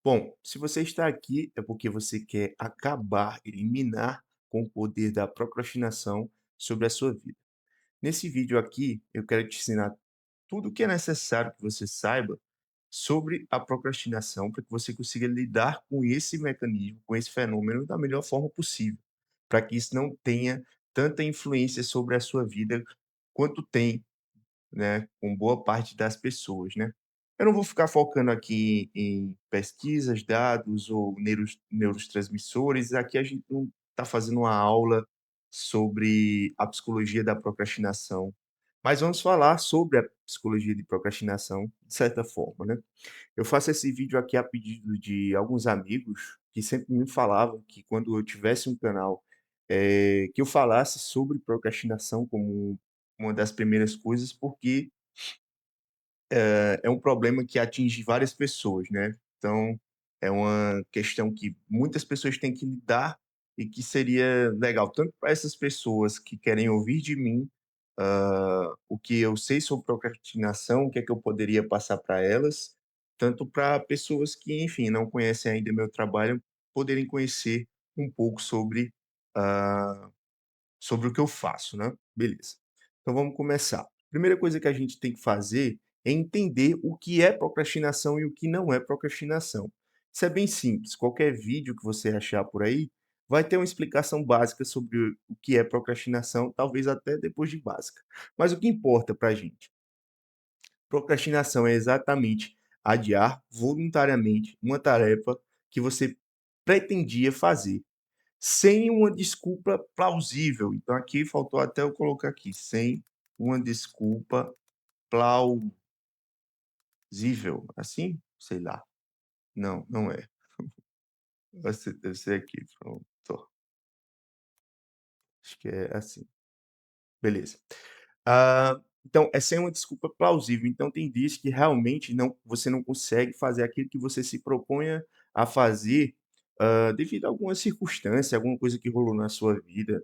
Bom, se você está aqui é porque você quer acabar, eliminar com o poder da procrastinação sobre a sua vida. Nesse vídeo aqui, eu quero te ensinar tudo o que é necessário que você saiba sobre a procrastinação para que você consiga lidar com esse mecanismo, com esse fenômeno da melhor forma possível, para que isso não tenha tanta influência sobre a sua vida quanto tem, né, com boa parte das pessoas, né. Eu não vou ficar focando aqui em pesquisas, dados ou neurotransmissores, aqui a gente não está fazendo uma aula sobre a psicologia da procrastinação, mas vamos falar sobre a psicologia de procrastinação, de certa forma, né. Eu faço esse vídeo aqui a pedido de alguns amigos que sempre me falavam que quando eu tivesse um canal, que eu falasse sobre procrastinação como uma das primeiras coisas, porque é um problema que atinge várias pessoas, né. Então, é uma questão que muitas pessoas têm que lidar e que seria legal tanto para essas pessoas que querem ouvir de mim, o que eu sei sobre procrastinação, o que é que eu poderia passar para elas, tanto para pessoas que, enfim, não conhecem ainda meu trabalho, poderem conhecer um pouco ah sobre o que eu faço, né. Beleza. Então vamos começar. Primeira coisa que a gente tem que fazer é entender o que é procrastinação e o que não é procrastinação. Isso é bem simples, qualquer vídeo que você achar por aí, vai ter uma explicação básica sobre o que é procrastinação, talvez até depois de básica. Mas o que importa pra gente? Procrastinação é exatamente adiar voluntariamente uma tarefa que você pretendia fazer. Sem uma desculpa plausível, então aqui faltou até eu colocar aqui, sem uma desculpa plausível, assim? Sei lá. Não, não é. Deve ser aqui, pronto. Acho que é assim. Beleza. Então é sem uma desculpa plausível, então tem dias que realmente você não consegue fazer aquilo que você se proponha a fazer, devido a alguma circunstância, alguma coisa que rolou na sua vida.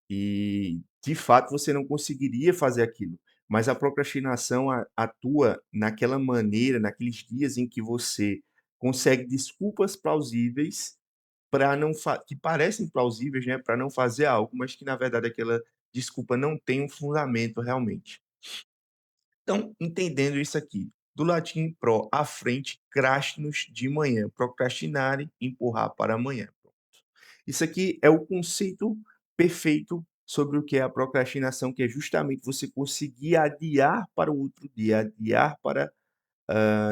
E, de fato, você não conseguiria fazer aquilo, mas a procrastinação atua naquela maneira, naqueles dias em que você consegue desculpas plausíveis para não fa que parecem plausíveis, né, para não fazer algo, mas que na verdade aquela desculpa não tem um fundamento realmente. Então, entendendo isso aqui, do latim pro, à frente, crastinus, de manhã, procrastinare, empurrar para amanhã. Isso aqui é o conceito perfeito sobre o que é a procrastinação, que é justamente você conseguir adiar para o outro dia, adiar para,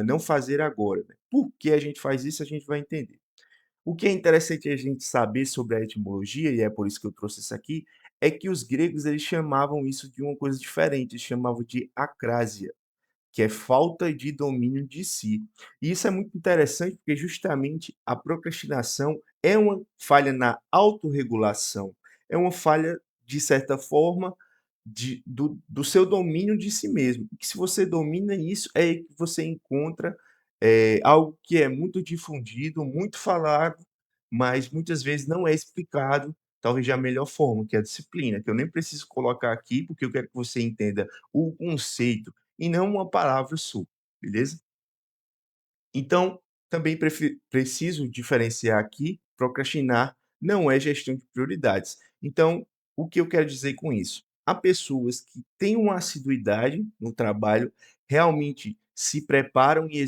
não fazer agora, né. Por que a gente faz isso, a gente vai entender. O que é interessante a gente saber sobre a etimologia, e é por isso que eu trouxe isso aqui, é que os gregos eles chamavam isso de uma coisa diferente, eles chamavam de acrásia, que é falta de domínio de si. E isso é muito interessante, porque justamente a procrastinação é uma falha na autorregulação, é uma falha, de certa forma, do seu domínio de si mesmo. E que se você domina isso, é aí que você encontra, algo que é muito difundido, muito falado, mas muitas vezes não é explicado, talvez da melhor forma, que é a disciplina, que eu nem preciso colocar aqui, porque eu quero que você entenda o conceito e não uma palavra só, beleza? Então, também preciso diferenciar aqui, procrastinar não é gestão de prioridades. Então, o que eu quero dizer com isso? Há pessoas que têm uma assiduidade no trabalho, realmente se preparam e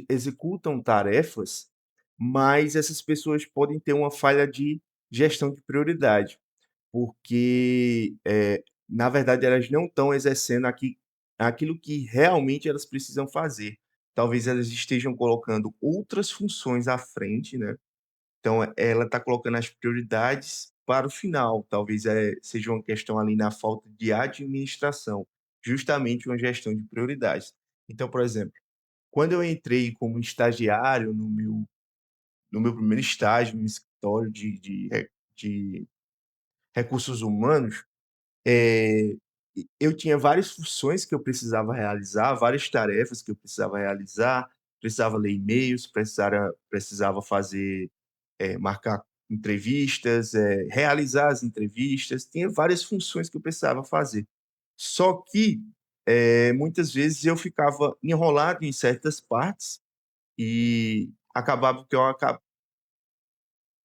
executam tarefas, mas essas pessoas podem ter uma falha de gestão de prioridade. Porque, na verdade, elas não estão exercendo aquilo que realmente elas precisam fazer. Talvez elas estejam colocando outras funções à frente, né, então ela está colocando as prioridades para o final, talvez, seja uma questão ali na falta de administração, justamente uma gestão de prioridades. Então, por exemplo, quando eu entrei como estagiário no meu primeiro estágio no escritório de recursos humanos, eu tinha várias funções que eu precisava realizar, várias tarefas que eu precisava realizar, precisava ler e-mails, precisava fazer, marcar entrevistas, realizar as entrevistas, tinha várias funções que eu precisava fazer. Só que, muitas vezes eu ficava enrolado em certas partes e acabava que eu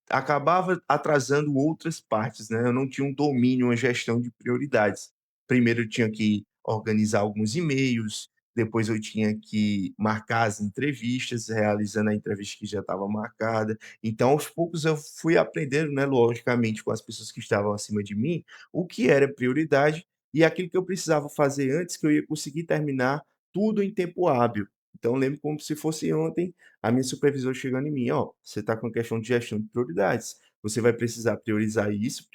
acabava atrasando outras partes, né, eu não tinha um domínio, uma gestão de prioridades. Primeiro eu tinha que organizar alguns e-mails, depois eu tinha que marcar as entrevistas, realizando a entrevista que já estava marcada. Então, aos poucos eu fui aprendendo, né, logicamente com as pessoas que estavam acima de mim, o que era prioridade e aquilo que eu precisava fazer antes, que eu ia conseguir terminar tudo em tempo hábil. Então, eu lembro como se fosse ontem, a minha supervisora chegando em mim: "Ó, você está com questão de gestão de prioridades. Você vai precisar priorizar isso,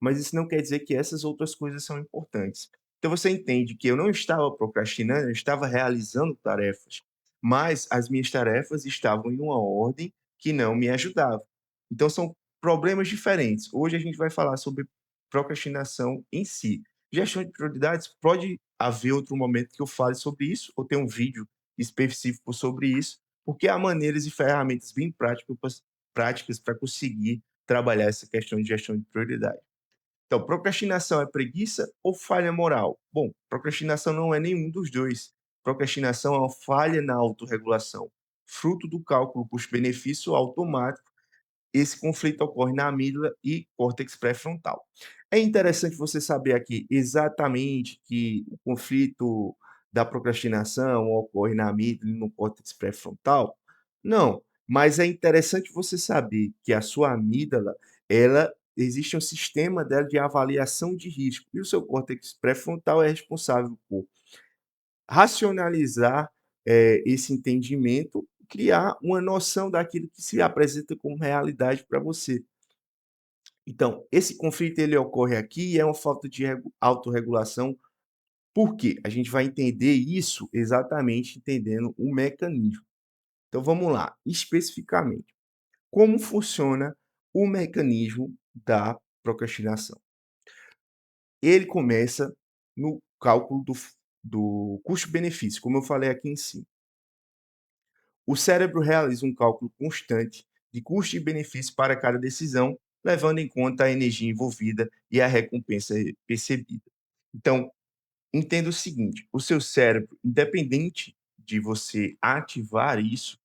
mas isso não quer dizer que essas outras coisas são importantes". Então você entende que eu não estava procrastinando, eu estava realizando tarefas, mas as minhas tarefas estavam em uma ordem que não me ajudava. Então são problemas diferentes. Hoje a gente vai falar sobre procrastinação em si. Gestão de prioridades, pode haver outro momento que eu fale sobre isso, ou ter um vídeo específico sobre isso, porque há maneiras e ferramentas bem práticas para conseguir trabalhar essa questão de gestão de prioridade. Então, procrastinação é preguiça ou falha moral? Bom, procrastinação não é nenhum dos dois. Procrastinação é uma falha na autorregulação, fruto do cálculo custo-benefício automático. Esse conflito ocorre na amígdala e córtex pré-frontal. É interessante você saber aqui exatamente que o conflito da procrastinação ocorre na amígdala e no córtex pré-frontal? Não, mas é interessante você saber que a sua amígdala, ela existe um sistema dela de avaliação de risco e o seu córtex pré-frontal é responsável por racionalizar, esse entendimento, criar uma noção daquilo que se apresenta como realidade para você. Então, esse conflito ele ocorre aqui e é uma falta de autorregulação, por quê? A gente vai entender isso exatamente entendendo o mecanismo. Então vamos lá, especificamente, como funciona o mecanismo da procrastinação? Ele começa no cálculo do custo-benefício, como eu falei aqui em cima. O cérebro realiza um cálculo constante de custo e benefício para cada decisão, levando em conta a energia envolvida e a recompensa percebida. Então, entenda o seguinte: o seu cérebro, independente de você ativar isso,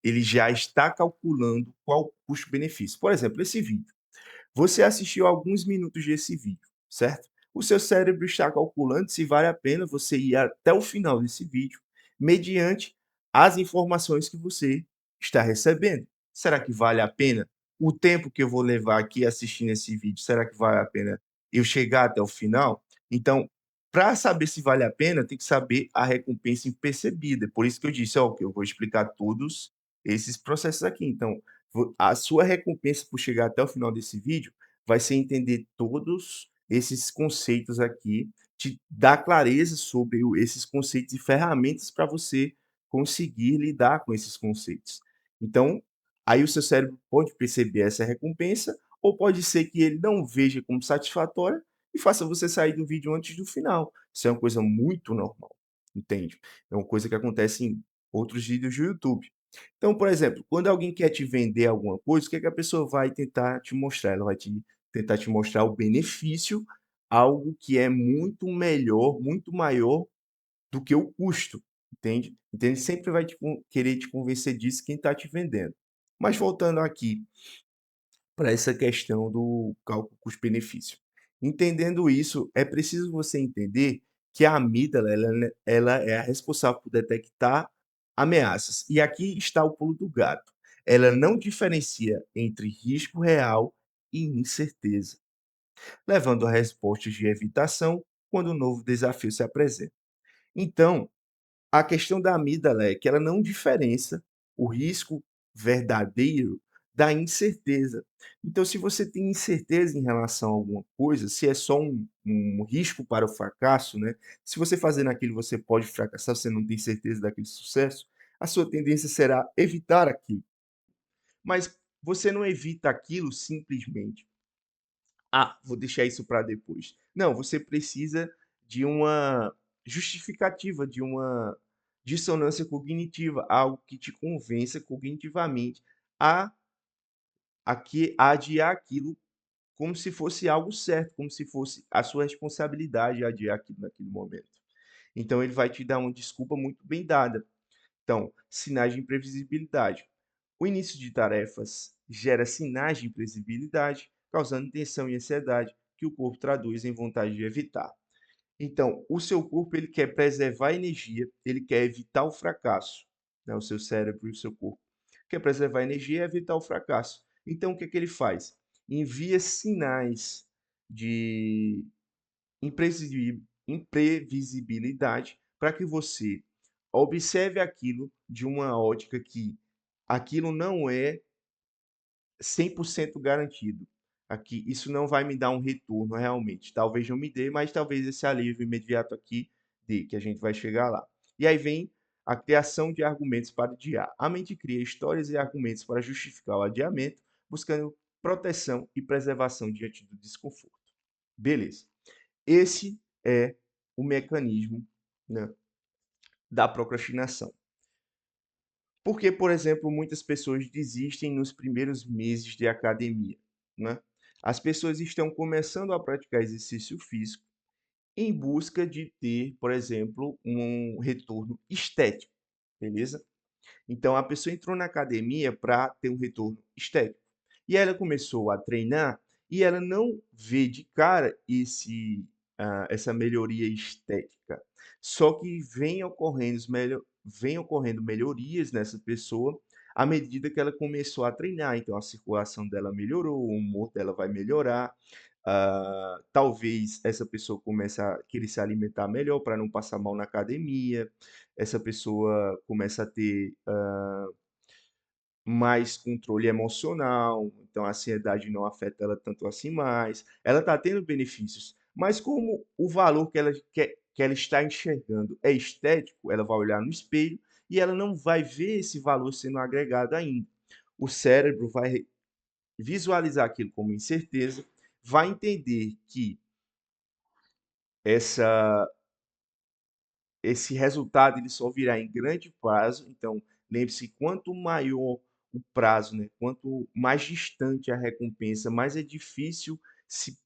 ele já está calculando qual o custo-benefício. Por exemplo, esse vídeo. Você assistiu alguns minutos desse vídeo, certo? O seu cérebro está calculando se vale a pena você ir até o final desse vídeo, mediante as informações que você está recebendo. Será que vale a pena o tempo que eu vou levar aqui assistindo esse vídeo? Será que vale a pena eu chegar até o final? Então, para saber se vale a pena, tem que saber a recompensa percebida. Por isso que eu disse, ó, que eu vou explicar todos esses processos aqui. Então, a sua recompensa por chegar até o final desse vídeo vai ser entender todos esses conceitos aqui, te dar clareza sobre esses conceitos e ferramentas para você conseguir lidar com esses conceitos. Então, aí o seu cérebro pode perceber essa recompensa, ou pode ser que ele não veja como satisfatória e faça você sair do vídeo antes do final. Isso é uma coisa muito normal, entende? É uma coisa que acontece em outros vídeos do YouTube. Então, por exemplo, quando alguém quer te vender alguma coisa, o que é que a pessoa vai tentar te mostrar? Ela vai tentar te mostrar o benefício, algo que é muito melhor, muito maior do que o custo, entende? Então ele sempre vai querer te convencer disso quem está te vendendo. Mas voltando aqui para essa questão do cálculo custo-benefício. Entendendo isso, é preciso você entender que a amígdala ela é a responsável por detectar ameaças. E aqui está o pulo do gato. Ela não diferencia entre risco real e incerteza, levando a respostas de evitação quando um novo desafio se apresenta. Então, a questão da amígdala é que ela não diferencia o risco verdadeiro da incerteza. Então, se você tem incerteza em relação a alguma coisa, se é só um risco para o fracasso, né? Se você fazendo aquilo você pode fracassar, você não tem certeza daquele sucesso, a sua tendência será evitar aquilo. Mas você não evita aquilo simplesmente. Ah, vou deixar isso para depois. Não, você precisa de uma justificativa, de uma dissonância cognitiva, algo que te convença cognitivamente a a adiar aquilo como se fosse algo certo, como se fosse a sua responsabilidade adiar aquilo naquele momento. Então ele vai te dar uma desculpa muito bem dada. Então, sinais de imprevisibilidade. O início de tarefas gera sinais de imprevisibilidade, causando tensão e ansiedade, que o corpo traduz em vontade de evitar. Então, o seu corpo ele quer preservar a energia, ele quer evitar o fracasso, né? O seu cérebro e o seu corpo quer preservar a energia e evitar o fracasso. Então, o que é que ele faz? Envia sinais de imprevisibilidade para que você observe aquilo de uma ótica que aquilo não é 100% garantido. Aqui, isso não vai me dar um retorno realmente. Talvez não me dê, mas talvez esse alívio imediato aqui dê, que a gente vai chegar lá. E aí vem a criação de argumentos para adiar. A mente cria histórias e argumentos para justificar o adiamento, buscando proteção e preservação diante do desconforto. Beleza. Esse é o mecanismo, né, da procrastinação. Porque, por exemplo, muitas pessoas desistem nos primeiros meses de academia, né? As pessoas estão começando a praticar exercício físico em busca de ter, por exemplo, um retorno estético, beleza? Então a pessoa entrou na academia para ter um retorno estético. E ela começou a treinar e ela não vê de cara essa melhoria estética. Só que vem ocorrendo melhorias nessa pessoa à medida que ela começou a treinar. Então a circulação dela melhorou, o humor dela vai melhorar. Talvez essa pessoa comece a querer se alimentar melhor para não passar mal na academia. Essa pessoa começa a ter mais controle emocional, então a ansiedade não afeta ela tanto assim mais. Ela está tendo benefícios, mas como o valor que ela está enxergando é estético, ela vai olhar no espelho e ela não vai ver esse valor sendo agregado ainda. O cérebro vai visualizar aquilo como incerteza, vai entender que essa esse resultado ele só virá em grande prazo, então lembre-se, quanto maior o prazo, né, quanto mais distante a recompensa, mais é difícil se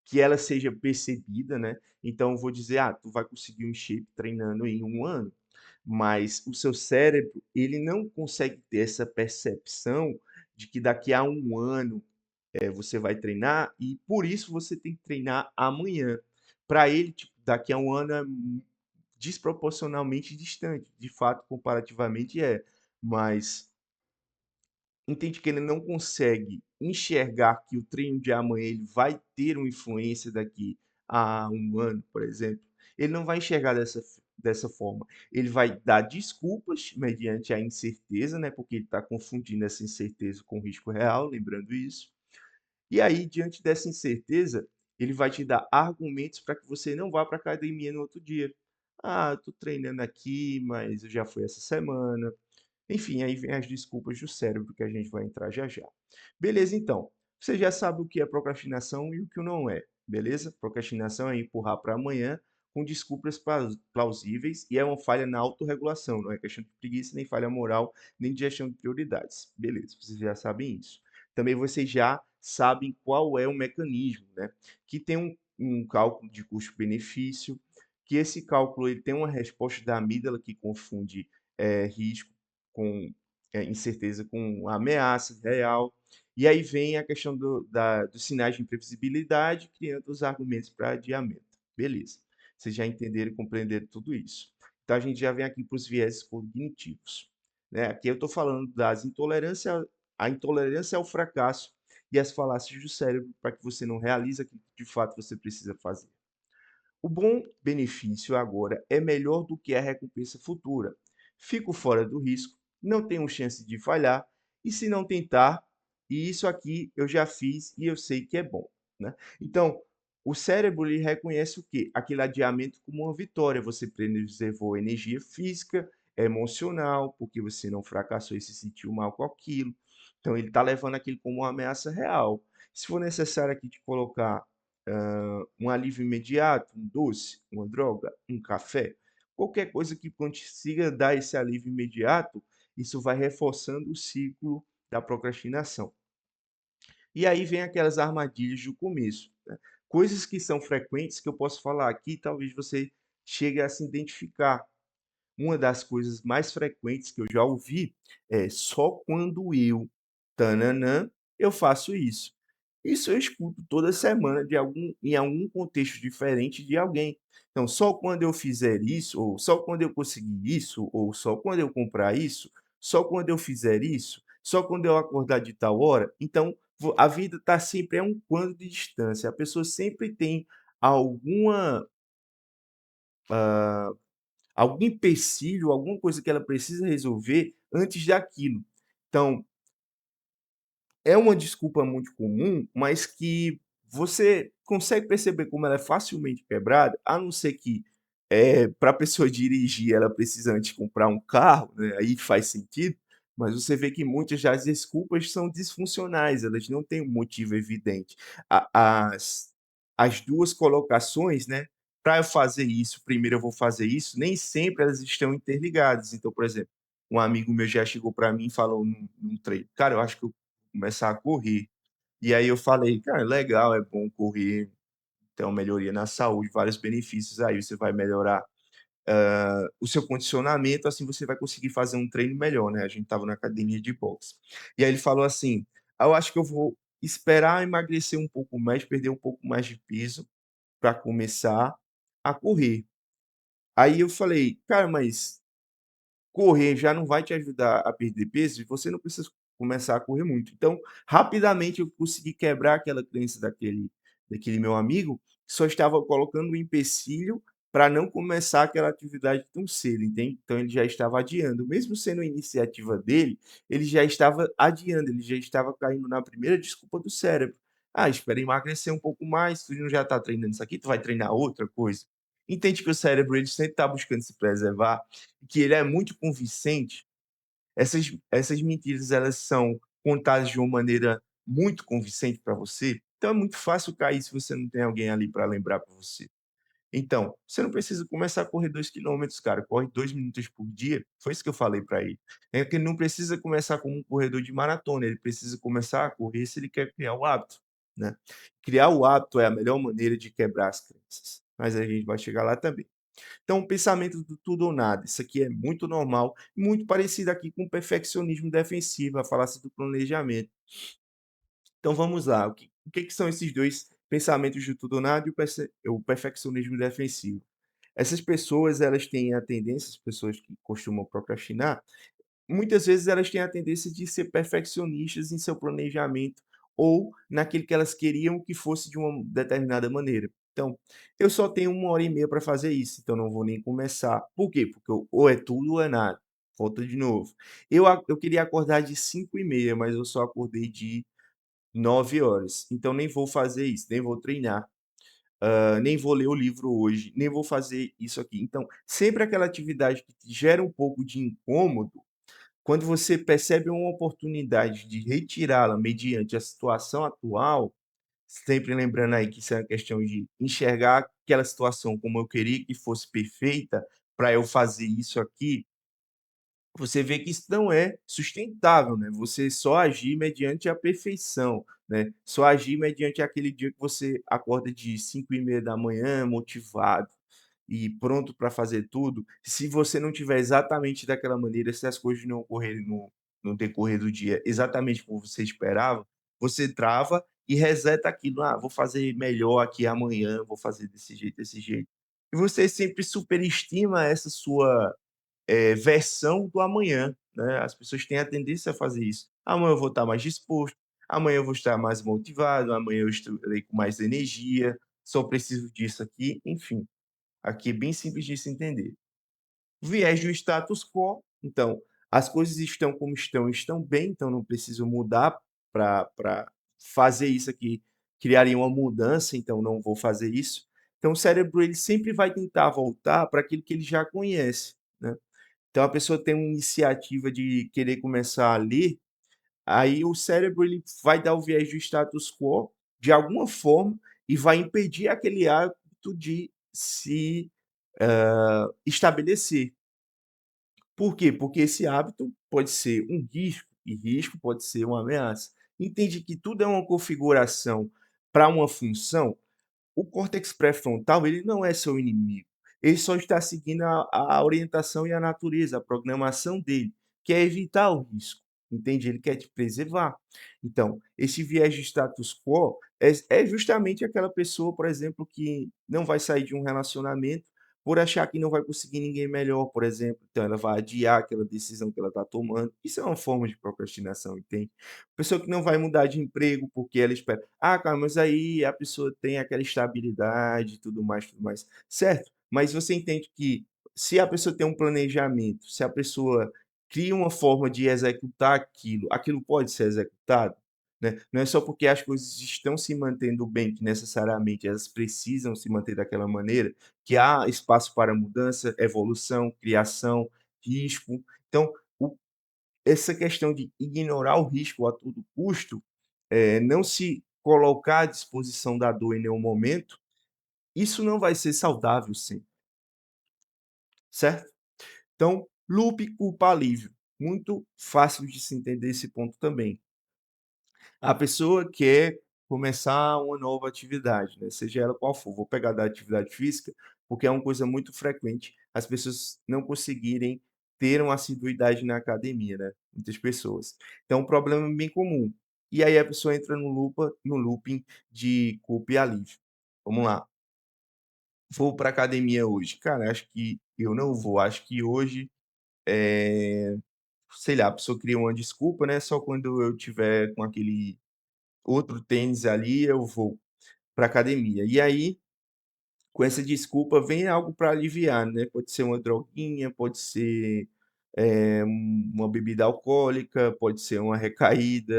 que ela seja percebida, né. Então eu vou dizer: "Ah, tu vai conseguir um shape treinando em 1 ano", mas o seu cérebro, ele não consegue ter essa percepção de que daqui a 1 ano, você vai treinar e por isso você tem que treinar amanhã. Para ele, tipo, daqui a 1 ano é desproporcionalmente distante, de fato, comparativamente é, mas entende que ele não consegue enxergar que o treino de amanhã ele vai ter uma influência daqui a 1 ano, por exemplo, ele não vai enxergar dessa forma. Ele vai dar desculpas mediante a incerteza, né, porque ele está confundindo essa incerteza com risco real, lembrando isso. E aí, diante dessa incerteza, ele vai te dar argumentos para que você não vá para a academia no outro dia. "Ah, eu tô treinando aqui, mas eu já fui essa semana". Enfim, aí vem as desculpas do cérebro que a gente vai entrar já já. Beleza, então. Você já sabe o que é procrastinação e o que não é, beleza? Procrastinação é empurrar para amanhã com desculpas plausíveis e é uma falha na autorregulação, não é questão de preguiça, nem falha moral, nem de gestão de prioridades. Beleza, vocês já sabem isso. Também vocês já sabem qual é o mecanismo, né? Que tem um cálculo de custo-benefício, que esse cálculo ele tem uma resposta da amígdala que confunde risco com incerteza com ameaça real. E aí vem a questão dos sinais de imprevisibilidade, criando os argumentos para adiamento. Beleza. Vocês já entenderam e compreenderam tudo isso. Então a gente já vem aqui para os viéses cognitivos. Né? Aqui eu estou falando das intolerância, a intolerância ao fracasso e as falácias do cérebro para que você não realize aquilo que de fato você precisa fazer. O bom benefício agora é melhor do que a recompensa futura. Fico fora do risco, não tenho chance de falhar, e se não tentar, e isso aqui eu já fiz e eu sei que é bom, né? Então, o cérebro ele reconhece o quê? Aquele adiamento como uma vitória. Você preservou energia física, emocional, porque você não fracassou e se sentiu mal com aquilo. Então, ele está levando aquilo como uma ameaça real. Se for necessário aqui te colocar um alívio imediato, um doce, uma droga, um café, qualquer coisa que consiga dar esse alívio imediato, isso vai reforçando o ciclo da procrastinação. E aí vem aquelas armadilhas do começo, né? Coisas que são frequentes que eu posso falar aqui, talvez você chegue a se identificar. uma das coisas mais frequentes que eu já ouvi é: "Só quando eu tã-nã-nã, eu faço isso". Isso eu escuto toda semana de algum em algum contexto diferente de alguém. Então, só quando eu fizer isso, ou só quando eu conseguir isso, ou só quando eu comprar isso, só quando eu fizer isso, só quando eu acordar de tal hora. Então, a vida está sempre a um quando de distância. A pessoa sempre tem alguma, hã, algum empecilho, alguma coisa que ela precisa resolver antes daquilo. Então, é uma desculpa muito comum, mas que você consegue perceber como ela é facilmente quebrada, a não ser que, pra pessoa dirigir, ela precisa antes comprar um carro, né, aí faz sentido, mas você vê que muitas das desculpas são disfuncionais, elas não têm um motivo evidente. As 2 colocações, né, para eu fazer isso, primeiro eu vou fazer isso, nem sempre elas estão interligadas. Então, por exemplo, um amigo meu já chegou para mim e falou num treino: "Cara, eu acho que eu começar a correr". E aí eu falei: "Cara, legal, é bom correr, tem uma melhoria na saúde, vários benefícios aí, você vai melhorar, o seu condicionamento, assim você vai conseguir fazer um treino melhor", né, a gente estava na academia de boxe. E aí ele falou assim: "Ah, eu acho que eu vou esperar emagrecer um pouco mais, perder um pouco mais de peso, para começar a correr". Aí eu falei: "Cara, mas correr já não vai te ajudar a perder peso e você não precisa começar a correr muito". Então, rapidamente eu consegui quebrar aquela crença daquele meu amigo, que só estava colocando um empecilho para não começar aquela atividade tão cedo, entende. Então ele já estava adiando, mesmo sendo iniciativa dele, ele já estava adiando, ele já estava caindo na primeira desculpa do cérebro: "Ah, espera emagrecer um pouco mais, tu não já está treinando isso aqui, tu vai treinar outra coisa". Entende que o cérebro ele sempre está buscando se preservar, que ele é muito convincente. Essas mentiras, elas são contadas de uma maneira muito convincente para você, então é muito fácil cair se você não tem alguém ali para lembrar para você. Então, você não precisa começar a correr 2 quilômetros, cara, corre 2 minutos por dia, foi isso que eu falei para ele. É que ele não precisa começar como um corredor de maratona, ele precisa começar a correr se ele quer criar o hábito, né. Criar o hábito é a melhor maneira de quebrar as crenças, mas a gente vai chegar lá também. Então, o pensamento do tudo ou nada, isso aqui é muito normal, muito parecido aqui com o perfeccionismo defensivo, a falácia do planejamento. Então vamos lá, o que que são esses 2 pensamentos de tudo ou nada e o perfeccionismo defensivo? Essas pessoas, elas têm a tendência, as pessoas que costumam procrastinar, muitas vezes elas têm a tendência de ser perfeccionistas em seu planejamento ou naquilo que elas queriam que fosse de uma determinada maneira. Então, eu só tenho 1 hora e meia para fazer isso, então não vou nem começar. Por quê? Porque ou é tudo ou é nada. Volta de novo. Eu queria acordar de 5h30, mas eu só acordei de 9 horas, então nem vou fazer isso, nem vou treinar, nem vou ler o livro hoje, nem vou fazer isso aqui. Então, sempre aquela atividade que te gera um pouco de incômodo, quando você percebe uma oportunidade de retirá-la mediante a situação atual, sempre lembrando aí que isso é uma questão de enxergar aquela situação como eu queria que fosse perfeita para eu fazer isso aqui, você vê que isso não é sustentável, né, você só agir mediante a perfeição, né, só agir mediante aquele dia que você acorda de 5h30 motivado e pronto para fazer tudo. Se você não tiver exatamente daquela maneira, se as coisas não ocorrerem no decorrer do dia exatamente como você esperava, você trava e reseta aquilo: "Ah, vou fazer melhor aqui amanhã, vou fazer desse jeito, desse jeito". E você sempre superestima essa sua versão do amanhã, né, as pessoas têm a tendência a fazer isso. Amanhã eu vou estar mais disposto, amanhã eu vou estar mais motivado, amanhã eu estarei com mais energia, só preciso disso aqui, enfim, aqui é bem simples de se entender. Viés do status quo, então, as coisas estão como estão, estão bem, então não preciso mudar para fazer isso aqui, criaria uma mudança, então não vou fazer isso. Então o cérebro ele sempre vai tentar voltar para aquilo que ele já conhece, né. Então a pessoa tem uma iniciativa de querer começar a ler, aí o cérebro ele vai dar o viés do status quo, de alguma forma, e vai impedir aquele hábito de se, estabelecer. Por quê? Porque esse hábito pode ser um risco, e risco pode ser uma ameaça. Entende que tudo é uma configuração para uma função, o córtex pré-frontal ele não é seu inimigo, ele só está seguindo a orientação e a natureza, a programação dele, que é evitar o risco, entende? Ele quer te preservar. Então, esse viés de status quo é justamente aquela pessoa, por exemplo, que não vai sair de um relacionamento por achar que não vai conseguir ninguém melhor, por exemplo, então ela vai adiar aquela decisão que ela está tomando. Isso é uma forma de procrastinação, entende? Pessoa que não vai mudar de emprego porque ela espera: "Ah, cara, mas aí a pessoa tem aquela estabilidade e tudo mais", certo, mas você entende que se a pessoa tem um planejamento, se a pessoa cria uma forma de executar aquilo, aquilo pode ser executado, né. Não é só porque as coisas estão se mantendo bem que necessariamente elas precisam se manter daquela maneira, que há espaço para mudança, evolução, criação, risco. Então, o essa questão de ignorar o risco a todo custo, não se colocar à disposição da dor em nenhum momento, isso não vai ser saudável sempre, certo? Então, loop culpa-alívio, muito fácil de se entender esse ponto também. A pessoa quer começar uma nova atividade, né, seja ela qual for. Vou pegar da atividade física, porque é uma coisa muito frequente as pessoas não conseguirem ter uma assiduidade na academia, né, muitas pessoas. Então, um problema bem comum. E aí a pessoa entra no looping de culpa e alívio. Vamos lá, vou para academia hoje. Cara, acho que eu não vou, acho que hoje, eh, sei lá, a pessoa cria uma desculpa, né, só quando eu tiver com aquele outro tênis ali, eu vou para academia. E aí, com essa desculpa, vem algo para aliviar, né, pode ser uma droguinha, pode ser, uma bebida alcoólica, pode ser uma recaída,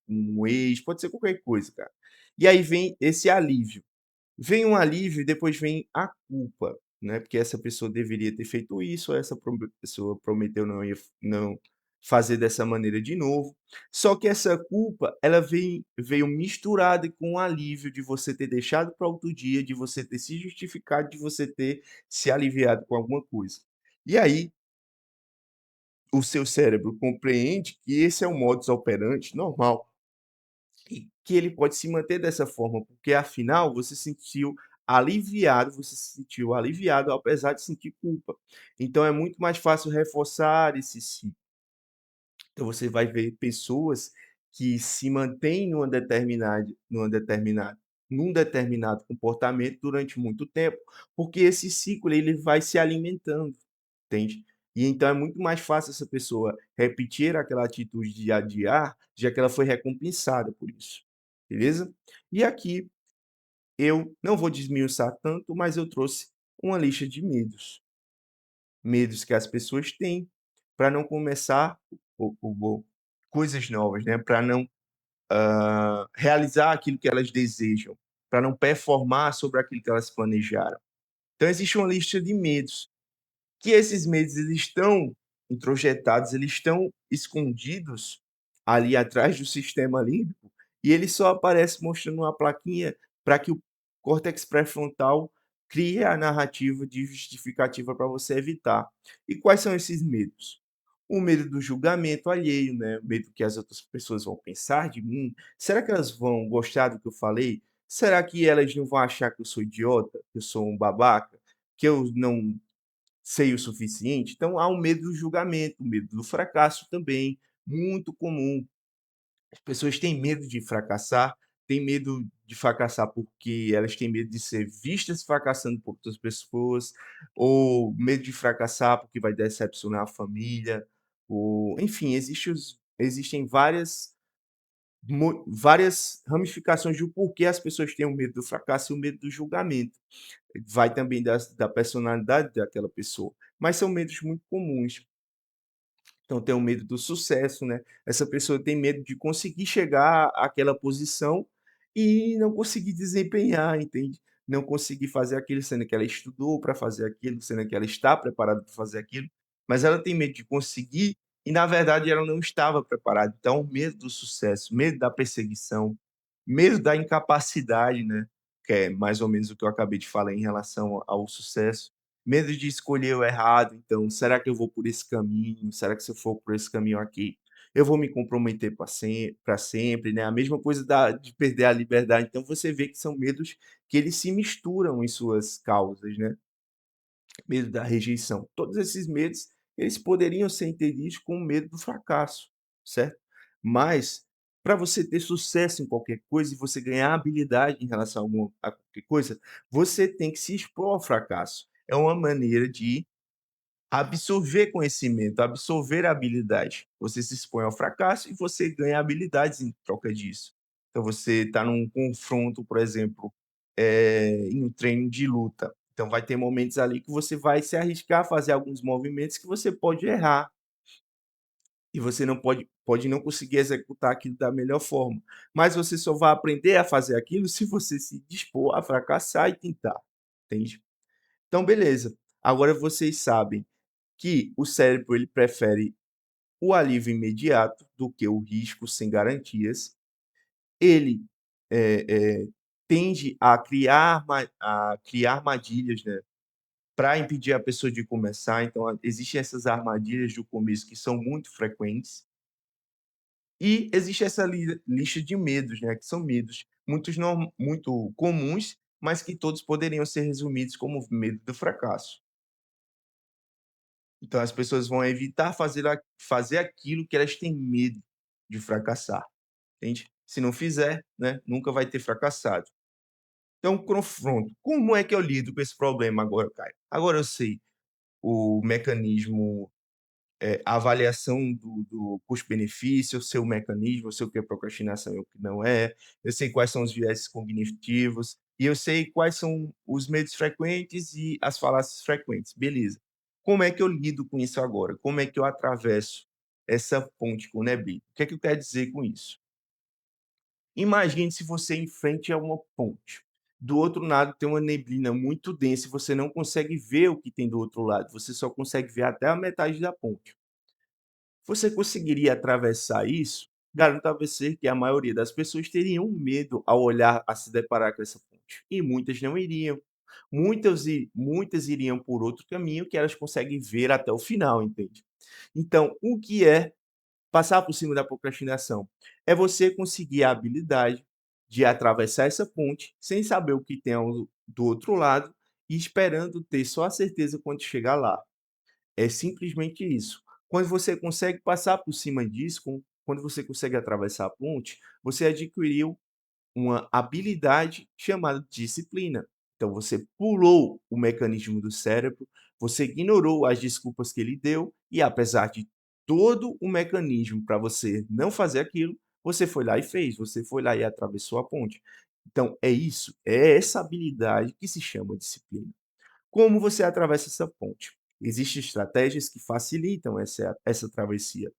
um ex, pode ser qualquer coisa, cara. E aí vem esse alívio. Vem um alívio e depois vem a culpa, né, porque essa pessoa deveria ter feito isso, essa pessoa prometeu não fazer dessa maneira de novo. Só que essa culpa, ela veio misturada com o alívio de você ter deixado para outro dia, de você ter se justificado, de você ter se aliviado com alguma coisa. E aí, o seu cérebro compreende que esse é o modus operandi normal e que ele pode se manter dessa forma, porque afinal você se sentiu aliviado apesar de sentir culpa. Então é muito mais fácil reforçar esse ciclo. Então você vai ver pessoas que se mantêm num determinado comportamento durante muito tempo, porque esse ciclo ele vai se alimentando, entende? E então é muito mais fácil essa pessoa repetir aquela atitude de adiar, já que ela foi recompensada por isso, beleza? E aqui eu não vou desmiuçar tanto, mas eu trouxe uma lista de medos. Medos que as pessoas têm para não começar o coisas novas, né, para não, realizar aquilo que elas desejam, para não performar sobre aquilo que elas planejaram. Então existe uma lista de medos, que esses medos eles estão introjetados, eles estão escondidos ali atrás do sistema límbico, e ele só aparece mostrando uma plaquinha para que o córtex pré-frontal crie a narrativa de justificativa para você evitar. E quais são esses medos? O medo do julgamento alheio, né, o medo que as outras pessoas vão pensar de mim. Será que elas vão gostar do que eu falei? Será que elas não vão achar que eu sou idiota, que eu sou um babaca, que eu não sei o suficiente? Então há um medo do julgamento, o medo do fracasso também, muito comum. As pessoas têm medo de fracassar, têm medo de fracassar porque elas têm medo de ser vistas fracassando por outras pessoas, ou medo de fracassar porque vai decepcionar a família, ou enfim, existem várias ramificações do porquê as pessoas têm o medo do fracasso e o medo do julgamento. Vai também da personalidade daquela pessoa, mas são medos muito comuns. Então tem o medo do sucesso, né, essa pessoa tem medo de conseguir chegar àquela posição e não conseguir desempenhar, entende. Não conseguir fazer aquilo, sendo que ela estudou para fazer aquilo, sendo que ela está preparada para fazer aquilo, mas ela tem medo de conseguir e na verdade ela não estava preparada. Então medo do sucesso, medo da perseguição, medo da incapacidade, né, que é mais ou menos o que eu acabei de falar em relação ao sucesso. Medo de escolher o errado, então, será que eu vou por esse caminho? Será que se eu for por esse caminho aqui, eu vou me comprometer para sempre, né? A mesma coisa de perder a liberdade. Então você vê que são medos que eles se misturam em suas causas, né? medo da rejeição. Todos esses medos, eles poderiam ser entendidos como medo do fracasso, certo? Mas, para você ter sucesso em qualquer coisa e você ganhar habilidade em relação a qualquer coisa, você tem que se expor ao fracasso. É uma maneira de absorver conhecimento, absorver habilidade. Você se expõe ao fracasso e você ganha habilidades em troca disso. Então você está num confronto, por exemplo, em um treino de luta. Então vai ter momentos ali que você vai se arriscar a fazer alguns movimentos que você pode errar e você não pode não conseguir executar aquilo da melhor forma. Mas você só vai aprender a fazer aquilo se você se dispor a fracassar e tentar, entende? Então beleza, agora vocês sabem que o cérebro ele prefere o alívio imediato do que o risco sem garantias. Ele, eh tende a criar armadilhas, né, para impedir a pessoa de começar, então existem essas armadilhas do começo que são muito frequentes, e existe essa lista de medos, né, que são medos muito comuns, mas que todos poderiam ser resumidos como medo do fracasso. Então as pessoas vão evitar fazer aquilo que elas têm medo de fracassar, entende? Se não fizer, né, nunca vai ter fracassado. Então confronto, como é que eu lido com esse problema agora, Caio? Agora eu sei o mecanismo, a avaliação do custo-benefício, eu sei o mecanismo, eu sei o que é procrastinação e o que não é, eu sei quais são os viéses cognitivos, e eu sei quais são os medos frequentes e as falácias frequentes, beleza. Como é que eu lido com isso agora? Como é que eu atravesso essa ponte com neblina? O que é que eu quero dizer com isso? Imagine se você em frente a uma ponte. Do outro lado tem uma neblina muito densa e você não consegue ver o que tem do outro lado, você só consegue ver até a metade da ponte. Você conseguiria atravessar isso? Garanto a você que a maioria das pessoas teriam medo ao olhar a se deparar com essa ponte, e muitas não iriam. Muitas iriam por outro caminho que elas conseguem ver até o final, entende? Então, o que é passar por cima da procrastinação? É você conseguir a habilidade de atravessar essa ponte sem saber o que tem do outro lado e esperando ter só a certeza quando chegar lá. É simplesmente isso. Quando você consegue passar por cima disso, quando você consegue atravessar a ponte, você adquiriu uma habilidade chamada disciplina. Então você pulou o mecanismo do cérebro, você ignorou as desculpas que ele deu e apesar de todo o mecanismo para você não fazer aquilo, você foi lá e fez, você foi lá e atravessou a ponte. Então é isso, é essa habilidade que se chama disciplina. Como você atravessa essa ponte? Existem estratégias que facilitam essa travessia.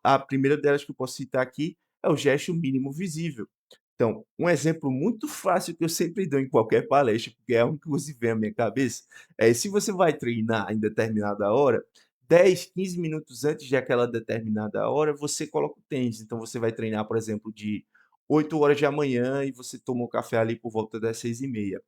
A primeira delas que eu posso citar aqui é o gesto mínimo visível. Então, um exemplo muito fácil que eu sempre dou em qualquer palestra, porque é um que inclusive vem à minha cabeça, é se você vai treinar em determinada hora, 10, 15 minutos antes de aquela determinada hora, você coloca o tênis. Então você vai treinar, por exemplo, de 8 horas da manhã e você toma um café ali por volta das 6h30.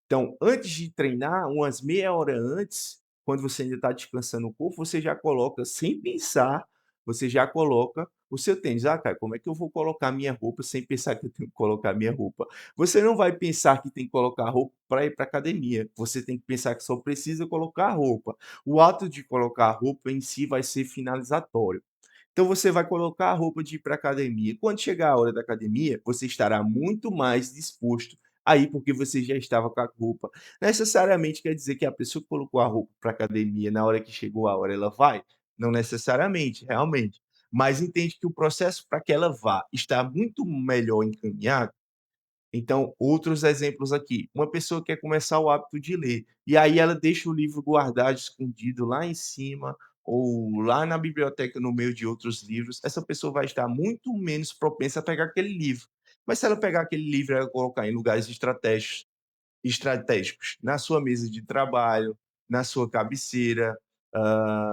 Então, antes de treinar, umas meia hora antes, quando você ainda está descansando o corpo, você já coloca, sem pensar, você já coloca o seu tênis. "Ah, cara, como é que eu vou colocar minha roupa sem pensar que eu tenho que colocar minha roupa?". Você não vai pensar que tem que colocar roupa para ir para academia, você tem que pensar que só precisa colocar a roupa. O ato de colocar a roupa em si vai ser finalizatório. Então você vai colocar a roupa de ir para academia. Quando chegar a hora da academia, você estará muito mais disposto a ir, porque você já estava com a roupa. Necessariamente quer dizer que a pessoa que colocou a roupa para academia, na hora que chegou a hora ela vai? Não necessariamente, realmente. Mas entende que o processo para que ela vá está muito melhor encaminhado. Então, outros exemplos aqui, uma pessoa quer começar o hábito de ler, e aí ela deixa o livro guardado, escondido lá em cima, ou lá na biblioteca no meio de outros livros, essa pessoa vai estar muito menos propensa a pegar aquele livro. Mas se ela pegar aquele livro e ela colocar em lugares estratégicos, na sua mesa de trabalho, na sua cabeceira,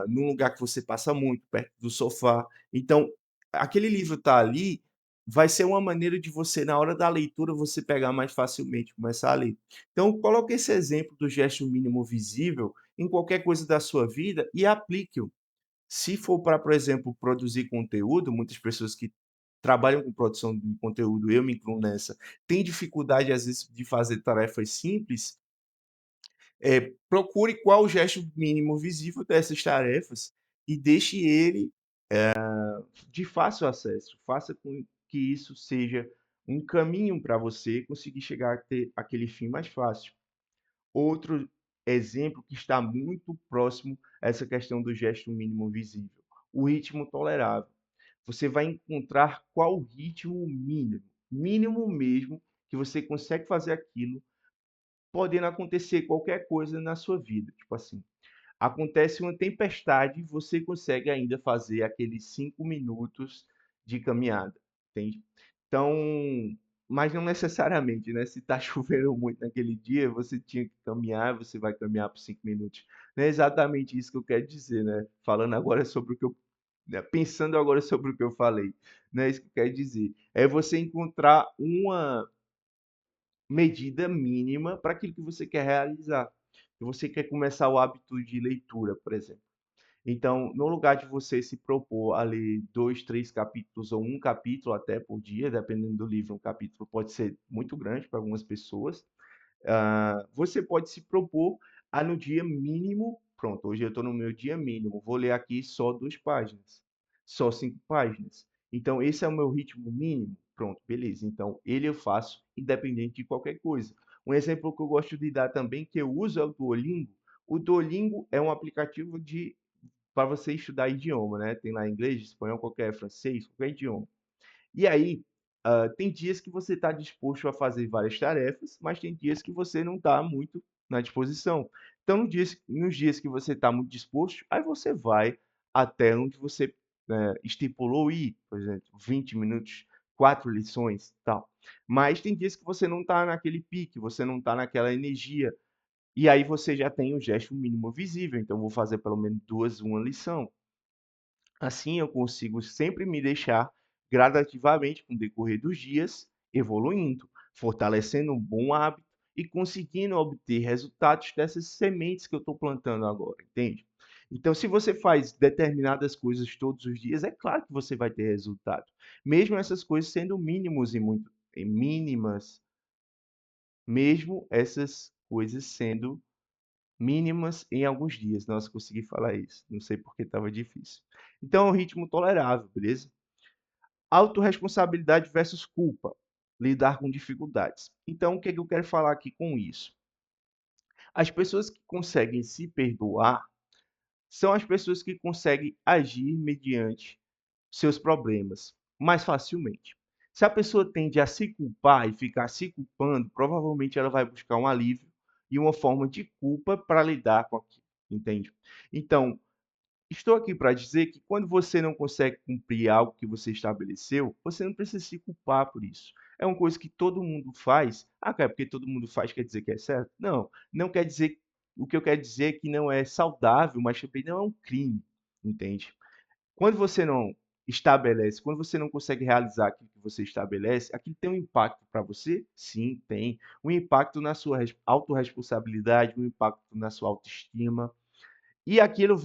num lugar que você passa muito, perto do sofá. Então, aquele livro tá ali, vai ser uma maneira de você, na hora da leitura, você pegar mais facilmente, começar a ler. Então, coloque esse exemplo do gesto mínimo visível em qualquer coisa da sua vida e aplique-o. Se for para, por exemplo, produzir conteúdo, muitas pessoas que trabalham com produção de conteúdo, eu me incluo nessa, têm dificuldade, às vezes, de fazer tarefas simples, Procure qual o gesto mínimo visível dessas tarefas e deixe ele de fácil acesso. Faça com que isso seja um caminho para você conseguir chegar a ter aquele fim mais fácil. Outro exemplo que está muito próximo a essa questão do gesto mínimo visível, o ritmo tolerável. Você vai encontrar qual o ritmo mínimo, mínimo mesmo, que você consegue fazer aquilo, podendo acontecer qualquer coisa na sua vida. Tipo assim, acontece uma tempestade, você consegue ainda fazer aqueles 5 minutos de caminhada, entende? Então, mas não necessariamente, né? Se está chovendo muito naquele dia, você tinha que caminhar, você vai caminhar por 5 minutos. Não é exatamente isso que eu quero dizer, né? Falando agora sobre o que eu, né, pensando agora sobre o que eu falei, não é isso que eu quero dizer. É você encontrar uma medida mínima para aquilo que você quer realizar. Se você quer começar o hábito de leitura, por exemplo. Então, no lugar de você se propor a ler 2, 3 capítulos ou um capítulo até por dia, dependendo do livro, um capítulo pode ser muito grande para algumas pessoas. Você pode se propor a no dia mínimo, pronto, hoje eu estou no meu dia mínimo, vou ler aqui só 2 páginas, só 5 páginas. Então, esse é o meu ritmo mínimo, pronto, beleza. Então, ele eu faço independente de qualquer coisa. Um exemplo que eu gosto de dar também, que eu uso é o Duolingo. O Duolingo é um aplicativo de para você estudar idioma, né? Tem lá inglês, espanhol, qualquer francês, qualquer idioma. E aí, tem dias que você está disposto a fazer várias tarefas, mas tem dias que você não está muito na disposição. Então, nos dias que você está muito disposto, aí você vai até onde você estipulou ir, por exemplo, 20 minutos, 4 lições, tal. Mas tem dias que você não está naquele pique, você não está naquela energia, e aí você já tem o gesto mínimo visível. Então, vou fazer pelo menos duas, uma lição. Assim, eu consigo sempre me deixar gradativamente, com o decorrer dos dias, evoluindo, fortalecendo um bom hábito e conseguindo obter resultados dessas sementes que eu estou plantando agora, entende? Então, se você faz determinadas coisas todos os dias, é claro que você vai ter resultado, mesmo essas coisas sendo mínimos e mínimas, mesmo essas coisas sendo mínimas em alguns dias. Nossa, consegui falar isso. Não sei porque estava difícil. Então, é um ritmo tolerável, beleza? Autorresponsabilidade versus culpa. Lidar com dificuldades. Então, o que é que eu quero falar aqui com isso? As pessoas que conseguem se perdoar são as pessoas que conseguem agir mediante seus problemas mais facilmente. Se a pessoa tende a se culpar e ficar se culpando, provavelmente ela vai buscar um alívio e uma forma de culpa para lidar com aquilo, entende? Então, estou aqui para dizer que quando você não consegue cumprir algo que você estabeleceu, você não precisa se culpar por isso. É uma coisa que todo mundo faz. Ah, cara, porque todo mundo faz quer dizer que é certo? Não, não quer dizer. O que eu quero dizer é que não é saudável, mas também não é um crime, entende? Quando você não estabelece, quando você não consegue realizar aquilo que você estabelece, aquilo tem um impacto para você? Sim, tem. Um impacto na sua autorresponsabilidade, um impacto na sua autoestima. E aquilo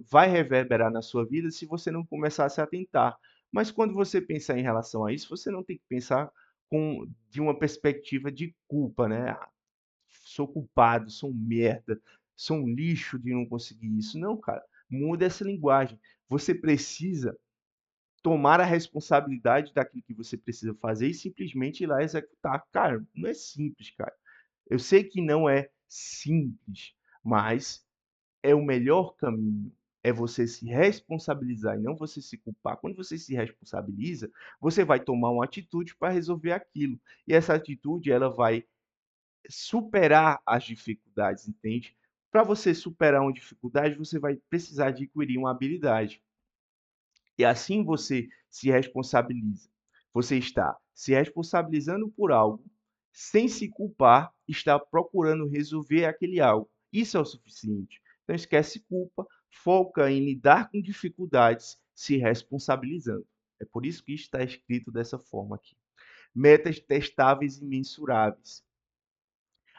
vai reverberar na sua vida se você não começar a se atentar. Mas quando você pensar em relação a isso, você não tem que pensar de uma perspectiva de culpa, né? Ah, sou culpado, sou um merda, sou um lixo de não conseguir isso. Não, cara, muda essa linguagem. Você precisa tomar a responsabilidade daquilo que você precisa fazer e simplesmente ir lá executar. Cara, não é simples, cara. Eu sei que não é simples, mas é o melhor caminho. É você se responsabilizar e não você se culpar. Quando você se responsabiliza, você vai tomar uma atitude para resolver aquilo. E essa atitude, ela vai superar as dificuldades, entende? Para você superar uma dificuldade, você vai precisar adquirir uma habilidade. E assim você se responsabiliza. Você está se responsabilizando por algo, sem se culpar, está procurando resolver aquele algo. Isso é o suficiente. Então esquece culpa, foca em lidar com dificuldades, se responsabilizando. É por isso que está escrito dessa forma aqui. Metas testáveis e mensuráveis.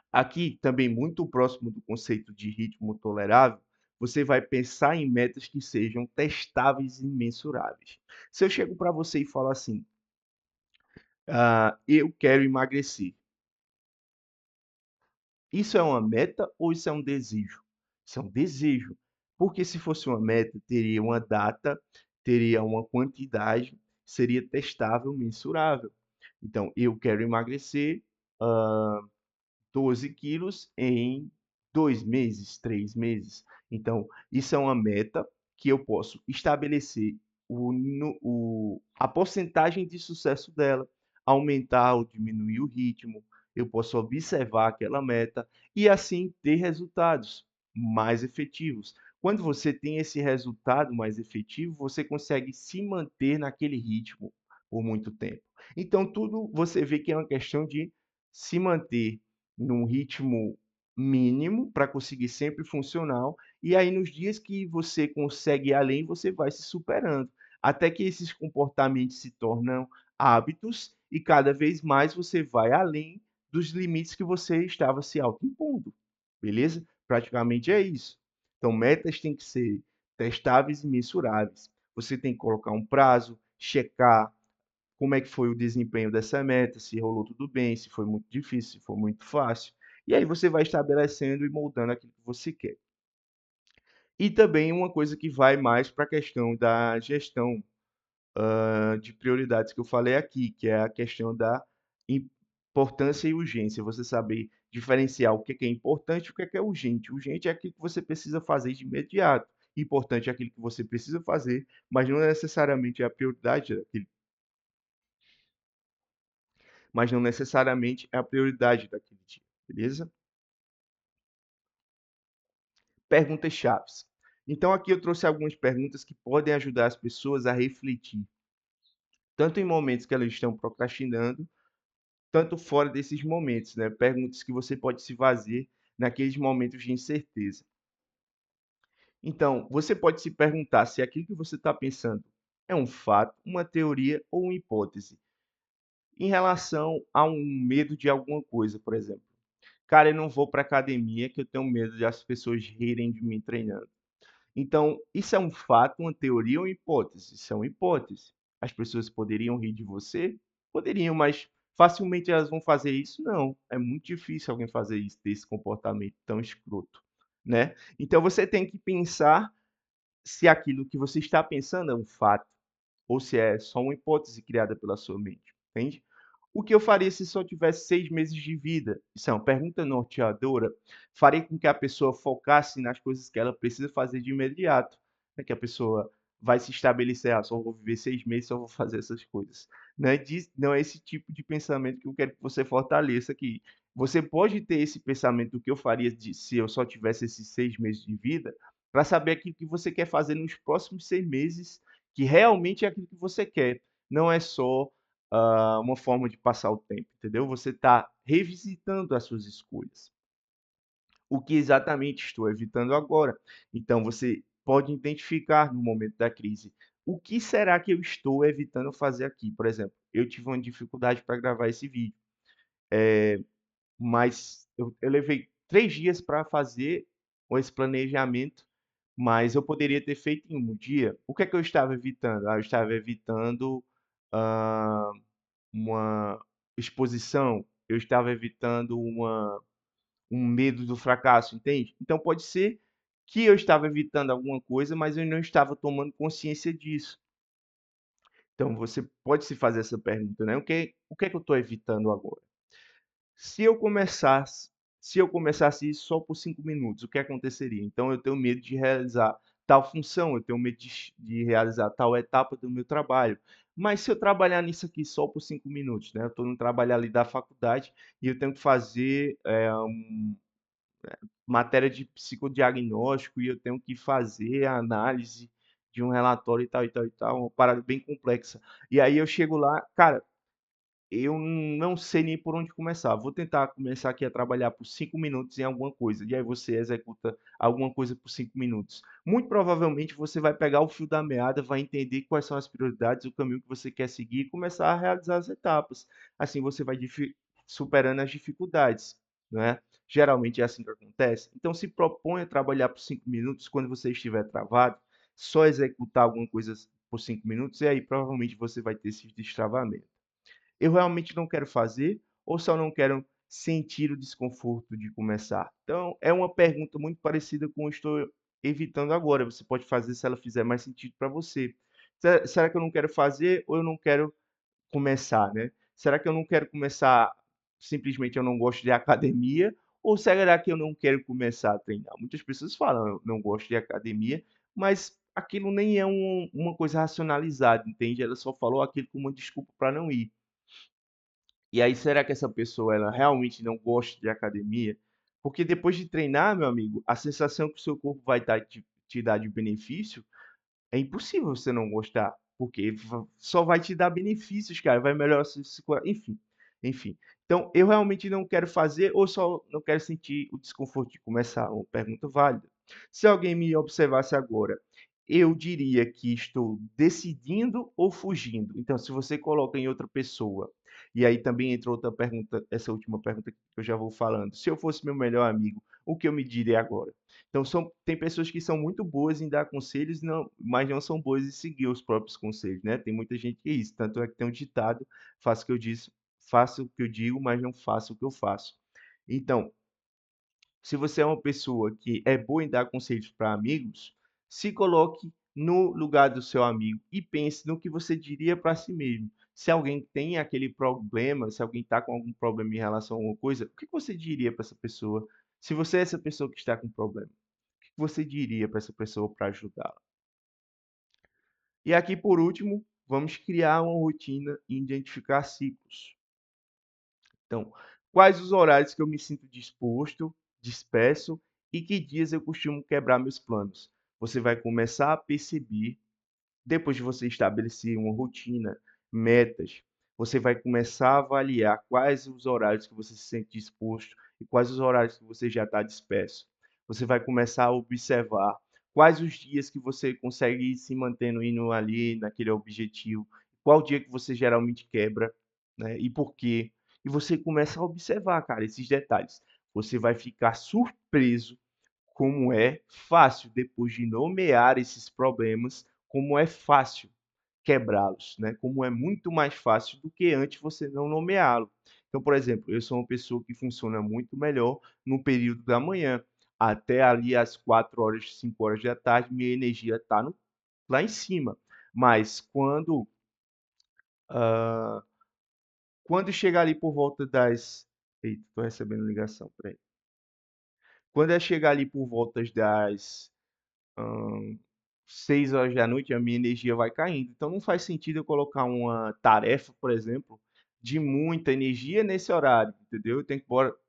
Aqui, também muito próximo do conceito de ritmo tolerável, você vai pensar em metas que sejam testáveis e mensuráveis. Se eu chego para você e falo assim, eu quero emagrecer. Isso é uma meta ou isso é um desejo? Isso é um desejo. Porque se fosse uma meta, teria uma data, teria uma quantidade, seria testável, mensurável. Então, eu quero emagrecer, hã, 12 quilos em 2 meses, 3 meses. Então, isso é uma meta que eu posso estabelecer a porcentagem de sucesso dela, aumentar ou diminuir o ritmo. Eu posso observar aquela meta e assim ter resultados mais efetivos. Quando você tem esse resultado mais efetivo, você consegue se manter naquele ritmo por muito tempo. Então, tudo você vê que é uma questão de se manter num ritmo mínimo para conseguir sempre funcional, e aí nos dias que você consegue ir além, você vai se superando, até que esses comportamentos se tornam hábitos e cada vez mais você vai além dos limites que você estava se autoimpondo, beleza? Praticamente é isso. Então, metas têm que ser testáveis e mensuráveis. Você tem que colocar um prazo, checar como é que foi o desempenho dessa meta, se rolou tudo bem, se foi muito difícil, se foi muito fácil. E aí você vai estabelecendo e moldando aquilo que você quer. E também uma coisa que vai mais para a questão da gestão de prioridades que eu falei aqui, que é a questão da importância e urgência. Você saber diferenciar o que é importante e o que é urgente. Urgente é aquilo que você precisa fazer de imediato. Importante é aquilo que você precisa fazer, mas não necessariamente é a prioridade daquele, mas não necessariamente é a prioridade daquele dia, beleza? Perguntas chaves. Então aqui eu trouxe algumas perguntas que podem ajudar as pessoas a refletir, tanto em momentos que elas estão procrastinando, tanto fora desses momentos, né? Perguntas que você pode se fazer naqueles momentos de incerteza. Então, você pode se perguntar se aquilo que você está pensando é um fato, uma teoria ou uma hipótese, em relação a um medo de alguma coisa, por exemplo. Cara, eu não vou para academia que eu tenho medo de as pessoas rirem de mim treinando. Então, isso é um fato, uma teoria ou uma hipótese? Isso é uma hipótese. As pessoas poderiam rir de você? Poderiam, mas facilmente elas vão fazer isso? Não. É muito difícil alguém fazer isso, ter esse comportamento tão escroto, né? Então você tem que pensar se aquilo que você está pensando é um fato ou se é só uma hipótese criada pela sua mente, entende? O que eu faria se só tivesse 6 meses de vida? Isso é uma pergunta norteadora. Faria com que a pessoa focasse nas coisas que ela precisa fazer de imediato, né? Que a pessoa vai se estabelecer, ah, só vou viver 6 meses, só vou fazer essas coisas. Não é esse tipo de pensamento que eu quero que você fortaleça aqui. Você pode ter esse pensamento do que eu faria se eu só tivesse esses 6 meses de vida, para saber aquilo que você quer fazer nos próximos 6 meses, que realmente é aquilo que você quer. Não é só uma forma de passar o tempo, entendeu? Você está revisitando as suas escolhas. O que exatamente estou evitando agora? Então, você pode identificar no momento da crise o que será que eu estou evitando fazer aqui. Por exemplo, eu tive uma dificuldade para gravar esse vídeo, mas eu levei 3 dias para fazer esse planejamento, mas eu poderia ter feito em um dia. O que é que eu estava evitando? Eu estava evitando ah, uma exposição, eu estava evitando um medo do fracasso, entende? Então pode ser que eu estava evitando alguma coisa, mas eu não estava tomando consciência disso. Então você pode se fazer essa pergunta, né? O que é que eu estou evitando agora? Se eu começasse se eu começasse isso só por 5 minutos, o que aconteceria? Então eu tenho medo de realizar tal função, eu tenho medo de realizar tal etapa do meu trabalho. Mas se eu trabalhar nisso aqui só por 5 minutos, né, eu estou no trabalho ali da faculdade e eu tenho que fazer, matéria de psicodiagnóstico e eu tenho que fazer a análise de um relatório e tal, e tal, e tal, uma parada bem complexa. E aí eu chego lá, cara, eu não sei nem por onde começar. Vou tentar começar aqui a trabalhar por 5 minutos em alguma coisa. E aí você executa alguma coisa por 5 minutos. Muito provavelmente você vai pegar o fio da meada, vai entender quais são as prioridades, o caminho que você quer seguir e começar a realizar as etapas. Assim você vai superando as dificuldades, não é? Geralmente é assim que acontece. Então se proponha a trabalhar por 5 minutos quando você estiver travado, só executar alguma coisa por 5 minutos e aí provavelmente você vai ter esse destravamento. Eu realmente não quero fazer ou só não quero sentir o desconforto de começar? Então, é uma pergunta muito parecida com o que estou evitando agora. Você pode fazer se ela fizer mais sentido para você. Será que eu não quero fazer ou eu não quero começar, né? Será que eu não quero começar simplesmente eu não gosto de academia? Ou será que eu não quero começar a treinar? Muitas pessoas falam, eu não gosto de academia, mas aquilo nem é uma coisa racionalizada, entende? Ela só falou aquilo como uma desculpa para não ir. E aí, será que essa pessoa ela realmente não gosta de academia? Porque depois de treinar, meu amigo, a sensação que o seu corpo vai dar, te dar de benefício é impossível você não gostar, porque só vai te dar benefícios, cara, vai melhorar enfim, enfim. Então, eu realmente não quero fazer ou só não quero sentir o desconforto de começar? Uma pergunta válida. Se alguém me observasse agora, eu diria que estou decidindo ou fugindo. Então, se você coloca em outra pessoa, e aí também entra outra pergunta, essa última pergunta que eu já vou falando. Se eu fosse meu melhor amigo, o que eu me diria agora? Então, tem pessoas que são muito boas em dar conselhos, não, mas não são boas em seguir os próprios conselhos, né? Tem muita gente que é isso. Tanto é que tem um ditado: faço o que eu disse, faço o que eu digo, mas não faço o que eu faço. Então, se você é uma pessoa que é boa em dar conselhos para amigos, se coloque no lugar do seu amigo e pense no que você diria para si mesmo. Se alguém tem aquele problema, se alguém está com algum problema em relação a alguma coisa, o que você diria para essa pessoa? Se você é essa pessoa que está com problema, o que você diria para essa pessoa para ajudá-la? E aqui, por último, vamos criar uma rotina e identificar ciclos. Então, quais os horários que eu me sinto disposto, disperso e que dias eu costumo quebrar meus planos? Você vai começar a perceber depois de você estabelecer uma rotina, metas, você vai começar a avaliar quais os horários que você se sente disposto e quais os horários que você já está disperso. Você vai começar a observar quais os dias que você consegue ir se mantendo indo ali naquele objetivo, qual dia que você geralmente quebra, né? E por quê? E você começa a observar, cara, esses detalhes. Você vai ficar surpreso como é fácil, depois de nomear esses problemas, como é fácil quebrá-los, né? Como é muito mais fácil do que antes você não nomeá-lo. Então, por exemplo, eu sou uma pessoa que funciona muito melhor no período da manhã. Até ali às 4 horas, 5 horas da tarde, minha energia está lá em cima. Mas ah, quando chegar ali por volta das. Eita, estou recebendo ligação, peraí. Quando é chegar ali por volta das 6 horas da noite, a minha energia vai caindo. Então não faz sentido eu colocar uma tarefa, por exemplo, de muita energia nesse horário, entendeu? Eu tenho que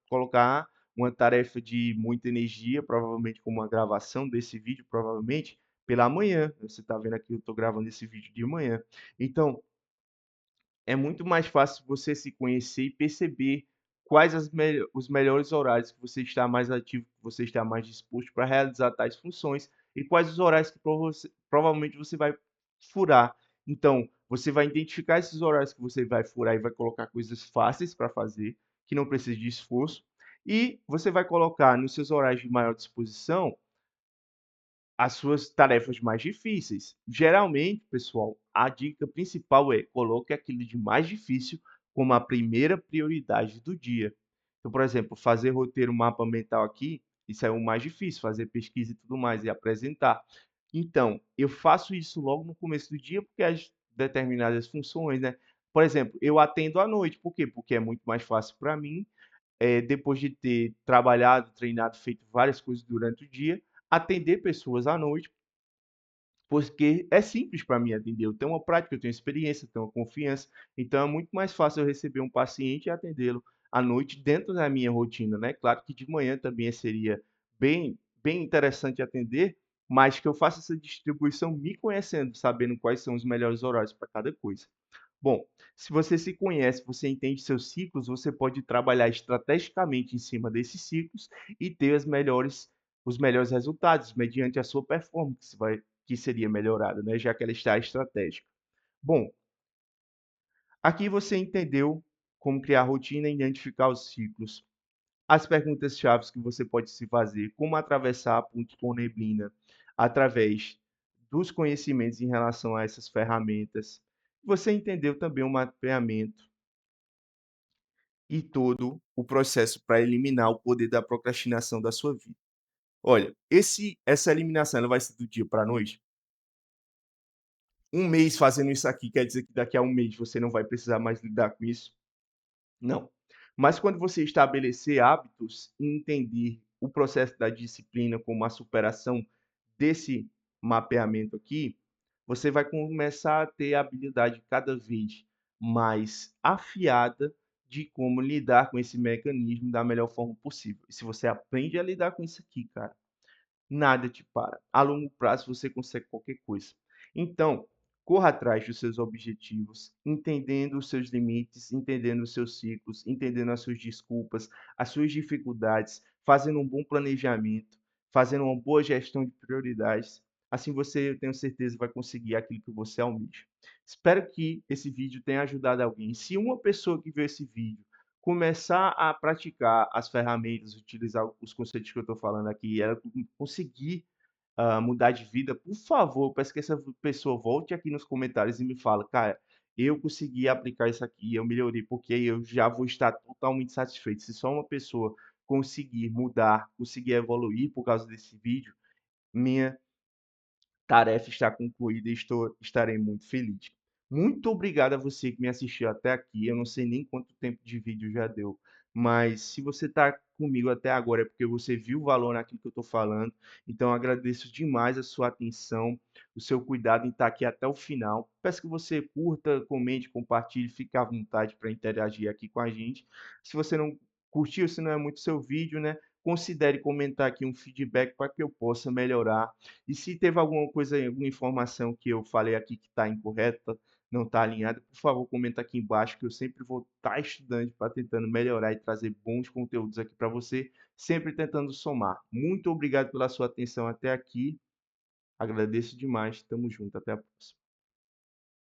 colocar uma tarefa de muita energia, provavelmente como uma gravação desse vídeo, provavelmente pela manhã. Você está vendo aqui, eu estou gravando esse vídeo de manhã. Então, é muito mais fácil você se conhecer e perceber quais os melhores horários que você está mais ativo, que você está mais disposto para realizar tais funções e quais os horários que provavelmente você vai furar. Então, você vai identificar esses horários que você vai furar e vai colocar coisas fáceis para fazer, que não precisam de esforço, e você vai colocar nos seus horários de maior disposição as suas tarefas mais difíceis. Geralmente, pessoal, a dica principal é coloque aquilo de mais difícil como a primeira prioridade do dia. Então, por exemplo, fazer roteiro, mapa mental aqui, isso é o mais difícil, fazer pesquisa e tudo mais e apresentar. Então, eu faço isso logo no começo do dia porque as determinadas funções, né? Por exemplo, eu atendo à noite. Por quê? Porque é muito mais fácil para mim depois de ter trabalhado, treinado, feito várias coisas durante o dia, atender pessoas à noite, porque é simples para mim atender. Eu tenho uma prática, eu tenho experiência, eu tenho uma confiança, então é muito mais fácil eu receber um paciente e atendê-lo à noite dentro da minha rotina, né? Claro que de manhã também seria bem interessante atender, mas que eu faça essa distribuição me conhecendo, sabendo quais são os melhores horários para cada coisa. Bom, se você se conhece, você entende seus ciclos, você pode trabalhar estrategicamente em cima desses ciclos e ter os melhores resultados mediante a sua performance, que seria melhorada, né? Já que ela está estratégica. Bom, aqui você entendeu como criar rotina e identificar os ciclos. As perguntas-chave que você pode se fazer, como atravessar pontos com neblina, através dos conhecimentos em relação a essas ferramentas. Você entendeu também o mapeamento e todo o processo para eliminar o poder da procrastinação da sua vida. Olha, esse essa eliminação ela vai ser do dia para a noite? Um mês fazendo isso aqui quer dizer que daqui a um mês você não vai precisar mais lidar com isso? Não. Mas quando você estabelecer hábitos e entender o processo da disciplina como a superação desse mapeamento aqui, você vai começar a ter a habilidade cada vez mais afiada de como lidar com esse mecanismo da melhor forma possível. E se você aprende a lidar com isso aqui, cara, nada te para. A longo prazo você consegue qualquer coisa. Então, corra atrás dos seus objetivos, entendendo os seus limites, entendendo os seus ciclos, entendendo as suas desculpas, as suas dificuldades, fazendo um bom planejamento, fazendo uma boa gestão de prioridades. Assim você, eu tenho certeza, vai conseguir aquilo que você almeja. Espero que esse vídeo tenha ajudado alguém. Se uma pessoa que viu esse vídeo começar a praticar as ferramentas, utilizar os conceitos que eu estou falando aqui, e ela conseguir, mudar de vida, por favor, peço que essa pessoa volte aqui nos comentários e me fala: "Cara, eu consegui aplicar isso aqui, eu melhorei", porque aí eu já vou estar totalmente satisfeito. Se só uma pessoa conseguir mudar, conseguir evoluir por causa desse vídeo, minha tarefa está concluída e estarei muito feliz. Muito obrigado a você que me assistiu até aqui. Eu não sei nem quanto tempo de vídeo já deu, mas se você está comigo até agora é porque você viu o valor naquilo que eu estou falando. Então, eu agradeço demais a sua atenção, o seu cuidado em estar aqui até o final. Peço que você curta, comente, compartilhe, fique à vontade para interagir aqui com a gente. Se você não curtiu, se não é muito seu vídeo, né? Considere comentar aqui um feedback para que eu possa melhorar e se teve alguma coisa, alguma informação que eu falei aqui que está incorreta, não está alinhada, por favor, comenta aqui embaixo que eu sempre vou estar estudando para tentando melhorar e trazer bons conteúdos aqui para você, sempre tentando somar. Muito obrigado pela sua atenção até aqui. Agradeço demais. Tamo junto. Até a próxima.